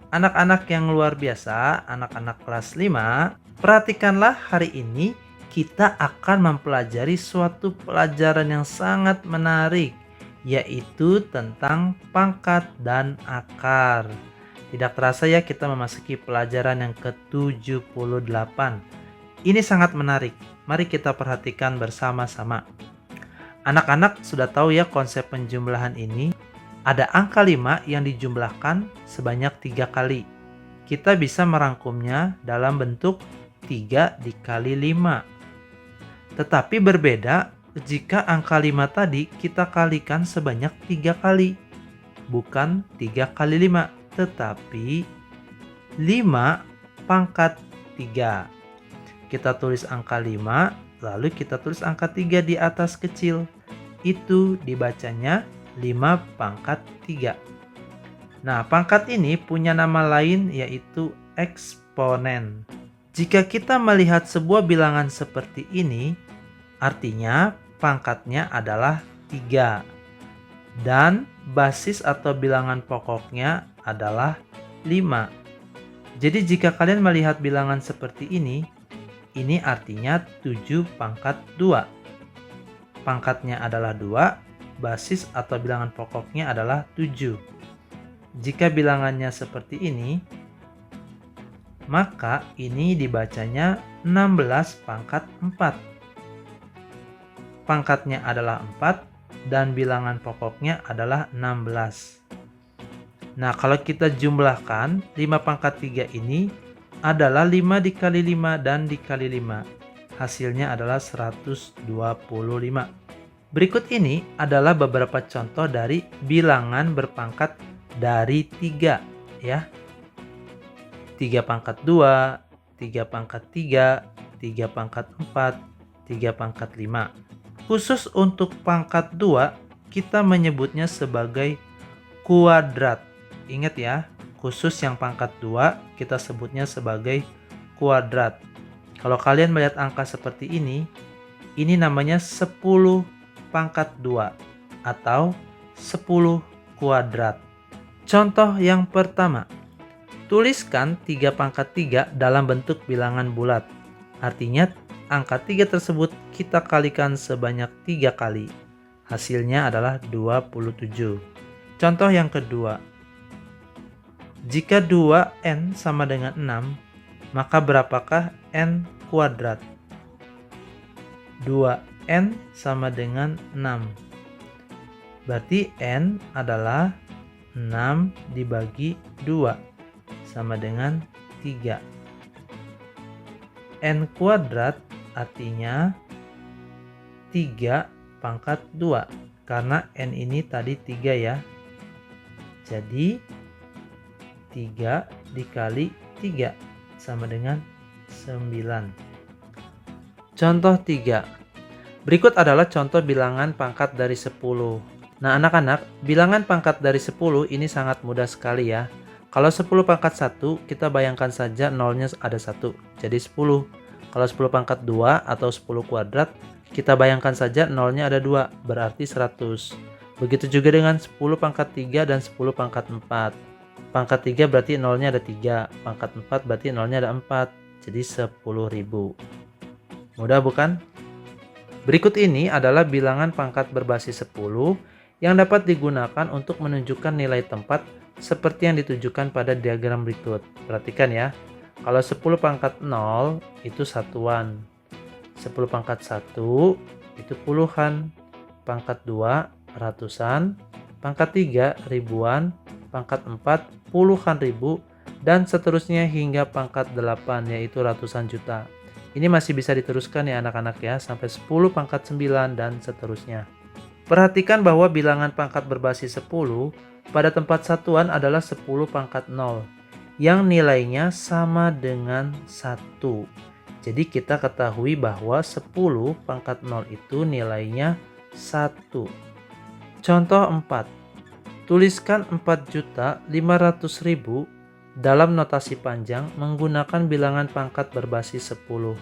Anak-anak yang luar biasa, anak-anak kelas 5, perhatikanlah hari ini kita akan mempelajari suatu pelajaran yang sangat menarik, yaitu tentang pangkat dan akar. Tidak terasa ya kita memasuki pelajaran yang ke-78. Ini sangat menarik. Mari kita perhatikan bersama-sama. Anak-anak sudah tahu ya konsep penjumlahan ini. Ada angka 5 yang dijumlahkan sebanyak 3 kali. Kita bisa merangkumnya dalam bentuk 3 dikali 5. Tetapi berbeda jika angka 5 tadi kita kalikan sebanyak 3 kali. Bukan 3 kali 5, tetapi 5 pangkat 3. Kita tulis angka 5, lalu kita tulis angka 3 di atas kecil. Itu dibacanya 5 pangkat 3. Nah, pangkat ini punya nama lain yaitu eksponen. Jika kita melihat sebuah bilangan seperti ini, artinya pangkatnya adalah 3. Dan basis atau bilangan pokoknya adalah 5. Jadi jika kalian melihat bilangan seperti ini artinya 7 pangkat 2. Pangkatnya adalah 2. Basis atau bilangan pokoknya adalah 7. Jika bilangannya seperti ini, maka ini dibacanya 16 pangkat 4. Pangkatnya adalah 4 dan bilangan pokoknya adalah 16. Nah, kalau kita jumlahkan 5 pangkat 3 ini adalah 5 dikali 5 dan dikali 5. Hasilnya adalah 125. Berikut ini adalah beberapa contoh dari bilangan berpangkat dari 3 ya. 3 pangkat 2, 3 pangkat 3, 3 pangkat 4, 3 pangkat 5. Khusus untuk pangkat 2, kita menyebutnya sebagai kuadrat. Ingat ya, khusus yang pangkat 2 kita sebutnya sebagai kuadrat. Kalau kalian melihat angka seperti ini namanya 10 pangkat 2 atau 10 kuadrat. Contoh yang pertama, tuliskan 3 pangkat 3 dalam bentuk bilangan bulat. Artinya angka 3 tersebut kita kalikan sebanyak 3 kali. Hasilnya adalah 27. Contoh yang kedua, jika 2n sama dengan 6, maka berapakah n kuadrat? 2n sama dengan 6. Berarti n adalah 6 dibagi 2 sama dengan 3. N kuadrat artinya 3 pangkat 2. Karena n ini tadi 3 ya. Jadi 3 dikali 3 sama dengan 9. Contoh 3. Berikut adalah contoh bilangan pangkat dari 10. Nah anak-anak, bilangan pangkat dari 10 ini sangat mudah sekali ya. Kalau 10 pangkat 1, kita bayangkan saja nolnya ada 1, jadi 10. Kalau 10 pangkat 2 atau 10 kuadrat, kita bayangkan saja nolnya ada 2, berarti 100. Begitu juga dengan 10 pangkat 3 dan 10 pangkat 4. Pangkat 3 berarti nolnya ada 3, pangkat 4 berarti nolnya ada 4, jadi 10.000. Mudah bukan? Berikut ini adalah bilangan pangkat berbasis 10 yang dapat digunakan untuk menunjukkan nilai tempat seperti yang ditunjukkan pada diagram berikut. Perhatikan ya, kalau 10 pangkat 0 itu satuan, 10 pangkat 1 itu puluhan, pangkat 2 ratusan, pangkat 3 ribuan, pangkat 4 puluhan ribu, dan seterusnya hingga pangkat 8 yaitu ratusan juta. Ini masih bisa diteruskan ya anak-anak ya, sampai 10 pangkat 9 dan seterusnya. Perhatikan bahwa bilangan pangkat berbasis 10 pada tempat satuan adalah 10 pangkat 0 yang nilainya sama dengan 1. Jadi kita ketahui bahwa 10 pangkat 0 itu nilainya 1. Contoh 4. Tuliskan 4.500.000 dalam notasi panjang menggunakan bilangan pangkat berbasis 10.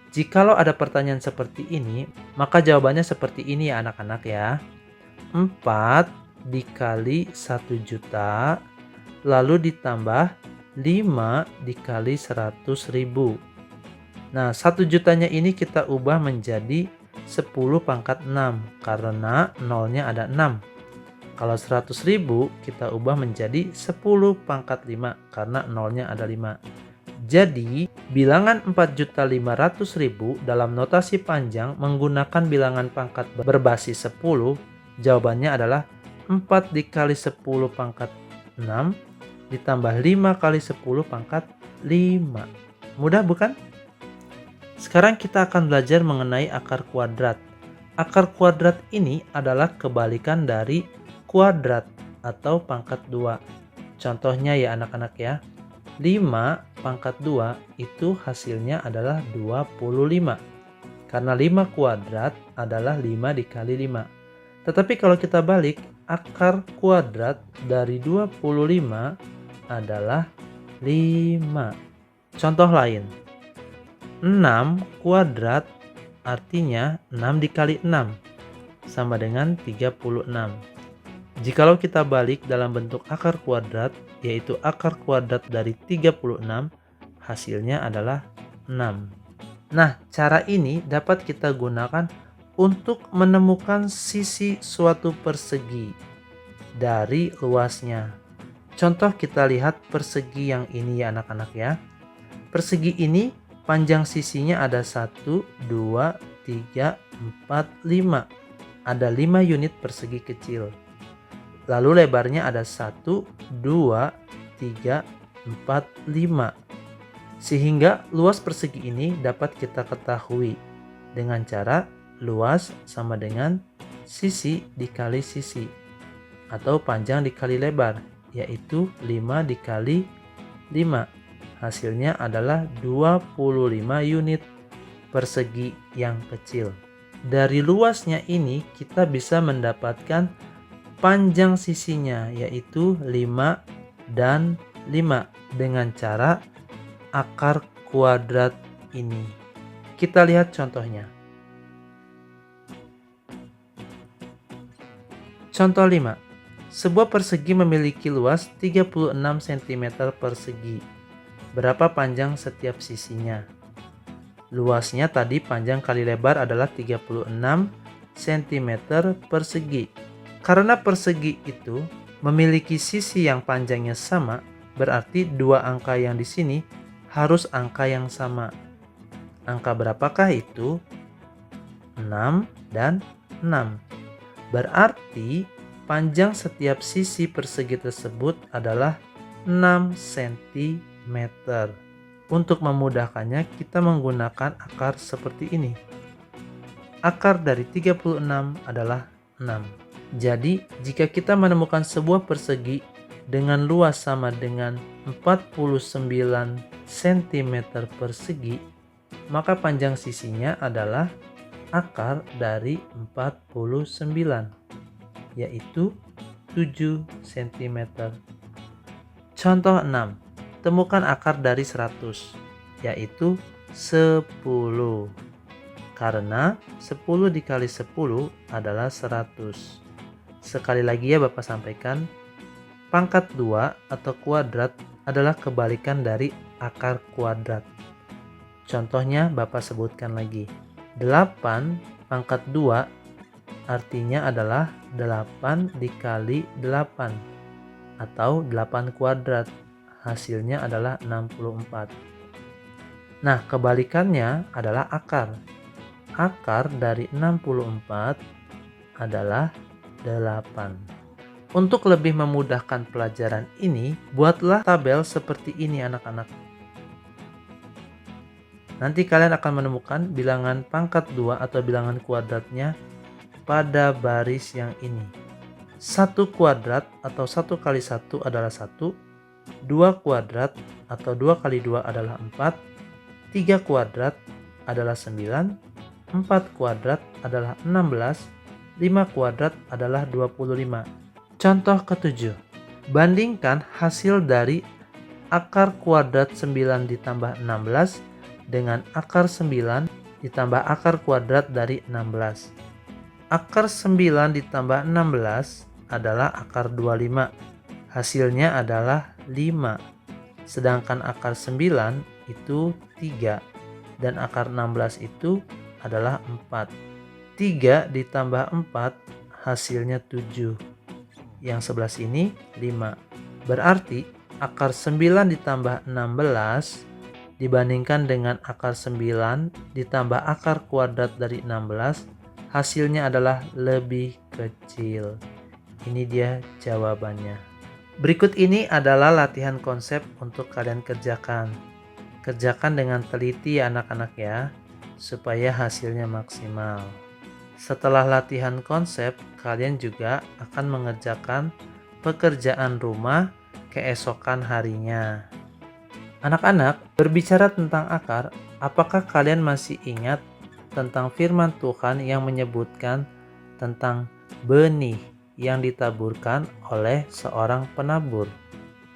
Jikalau ada pertanyaan seperti ini, maka jawabannya seperti ini ya anak-anak ya. 4 dikali 1 juta lalu ditambah 5 dikali 100.000. Nah, 1 jutanya ini kita ubah menjadi 10 pangkat 6 karena nolnya ada 6. Kalau 100.000 kita ubah menjadi 10 pangkat 5 karena nolnya ada 5. Jadi, bilangan 4.500.000 dalam notasi panjang menggunakan bilangan pangkat berbasis 10, jawabannya adalah 4 dikali 10 pangkat 6 ditambah 5 kali 10 pangkat 5. Mudah bukan? Sekarang kita akan belajar mengenai akar kuadrat. Akar kuadrat ini adalah kebalikan dari kuadrat atau pangkat 2. Contohnya ya anak-anak ya. 5 pangkat 2 itu hasilnya adalah 25. Karena 5 kuadrat adalah 5 dikali 5. Tetapi kalau kita balik, akar kuadrat dari 25 adalah 5. Contoh lain. 6 kuadrat artinya 6 dikali 6 sama dengan 36. Jikalau kita balik dalam bentuk akar kuadrat, yaitu akar kuadrat dari 36, hasilnya adalah 6. Nah, cara ini dapat kita gunakan untuk menemukan sisi suatu persegi dari luasnya. Contoh kita lihat persegi yang ini ya anak-anak ya. Persegi ini panjang sisinya ada 1, 2, 3, 4, 5. Ada 5 unit persegi kecil. Lalu lebarnya ada 1, 2, 3, 4, 5. Sehingga luas persegi ini dapat kita ketahui dengan cara luas sama dengan sisi dikali sisi atau panjang dikali lebar, yaitu 5 dikali 5. Hasilnya adalah 25 unit persegi yang kecil. Dari luasnya ini kita bisa mendapatkan panjang sisinya, yaitu 5 dan 5 dengan cara akar kuadrat ini. Kita lihat contohnya. Contoh 5. Sebuah persegi memiliki luas 36 cm persegi. Berapa panjang setiap sisinya? Luasnya tadi panjang kali lebar adalah 36 cm persegi. Karena persegi itu memiliki sisi yang panjangnya sama, berarti dua angka yang di sini harus angka yang sama. Angka berapakah itu? 6 dan 6. Berarti panjang setiap sisi persegi tersebut adalah 6 cm. Untuk memudahkannya, kita menggunakan akar seperti ini. Akar dari 36 adalah 6. Jadi, jika kita menemukan sebuah persegi dengan luas sama dengan 49 cm persegi, maka panjang sisinya adalah akar dari 49, yaitu 7 cm. Contoh 6. Temukan akar dari 100, yaitu 10. Karena 10 dikali 10 adalah 100. Sekali lagi ya Bapak sampaikan, pangkat 2 atau kuadrat adalah kebalikan dari akar kuadrat. Contohnya Bapak sebutkan lagi. 8 pangkat 2 artinya adalah 8 dikali 8 atau 8 kuadrat. Hasilnya adalah 64. Nah, kebalikannya adalah akar. Akar dari 64 adalah 8. Untuk lebih memudahkan pelajaran ini, buatlah tabel seperti ini anak-anak. Nanti kalian akan menemukan bilangan pangkat 2 atau bilangan kuadratnya pada baris yang ini. 1 kuadrat atau 1 kali 1 adalah 1, 2 kuadrat atau 2 kali 2 adalah 4, 3 kuadrat adalah 9, 4 kuadrat adalah 16, 5 kuadrat adalah 25. Contoh ke-7. Bandingkan hasil dari akar kuadrat 9 ditambah 16 dengan akar 9 ditambah akar kuadrat dari 16. Akar 9 ditambah 16 adalah akar 25. Hasilnya adalah 5. Sedangkan akar 9 itu 3. Dan akar 16 itu adalah 4. 3 ditambah 4 hasilnya 7. Yang sebelah sini 5. Berarti akar 9 ditambah 16 dibandingkan dengan akar 9 ditambah akar kuadrat dari 16, hasilnya adalah lebih kecil. Ini dia jawabannya. Berikut ini adalah latihan konsep untuk kalian kerjakan. Kerjakan dengan teliti ya anak-anak ya, supaya hasilnya maksimal. Setelah latihan konsep, kalian juga akan mengerjakan pekerjaan rumah keesokan harinya. Anak-anak, berbicara tentang akar, apakah kalian masih ingat tentang firman Tuhan yang menyebutkan tentang benih yang ditaburkan oleh seorang penabur?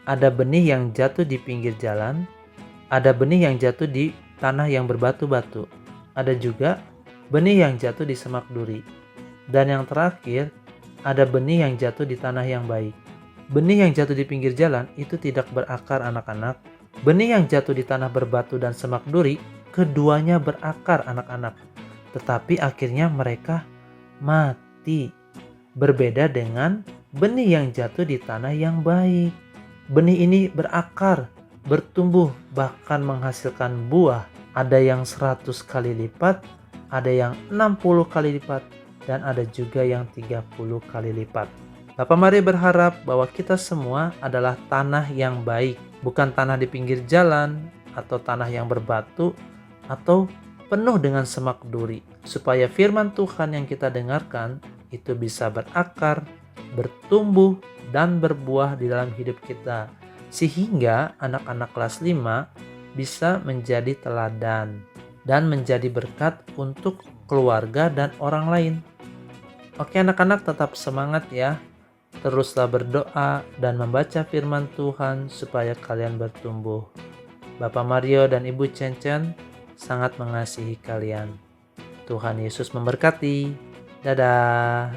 Ada benih yang jatuh di pinggir jalan, ada benih yang jatuh di tanah yang berbatu-batu, ada juga benih yang jatuh di semak duri, dan yang terakhir, ada benih yang jatuh di tanah yang baik. Benih yang jatuh di pinggir jalan itu tidak berakar anak-anak. Benih yang jatuh di tanah berbatu dan semak duri, keduanya berakar anak-anak. Tetapi akhirnya mereka mati. Berbeda dengan benih yang jatuh di tanah yang baik. Benih ini berakar, bertumbuh, bahkan menghasilkan buah. Ada yang 100 kali lipat, ada yang 60 kali lipat, dan ada juga yang 30 kali lipat. Bapak Mari berharap bahwa kita semua adalah tanah yang baik, bukan tanah di pinggir jalan atau tanah yang berbatu atau penuh dengan semak duri, supaya firman Tuhan yang kita dengarkan itu bisa berakar, bertumbuh, dan berbuah di dalam hidup kita, sehingga anak-anak kelas 5 bisa menjadi teladan dan menjadi berkat untuk keluarga dan orang lain. Oke anak-anak, tetap semangat ya. Teruslah berdoa dan membaca firman Tuhan supaya kalian bertumbuh. Bapak Mario dan Ibu Cencen sangat mengasihi kalian. Tuhan Yesus memberkati. Dadah.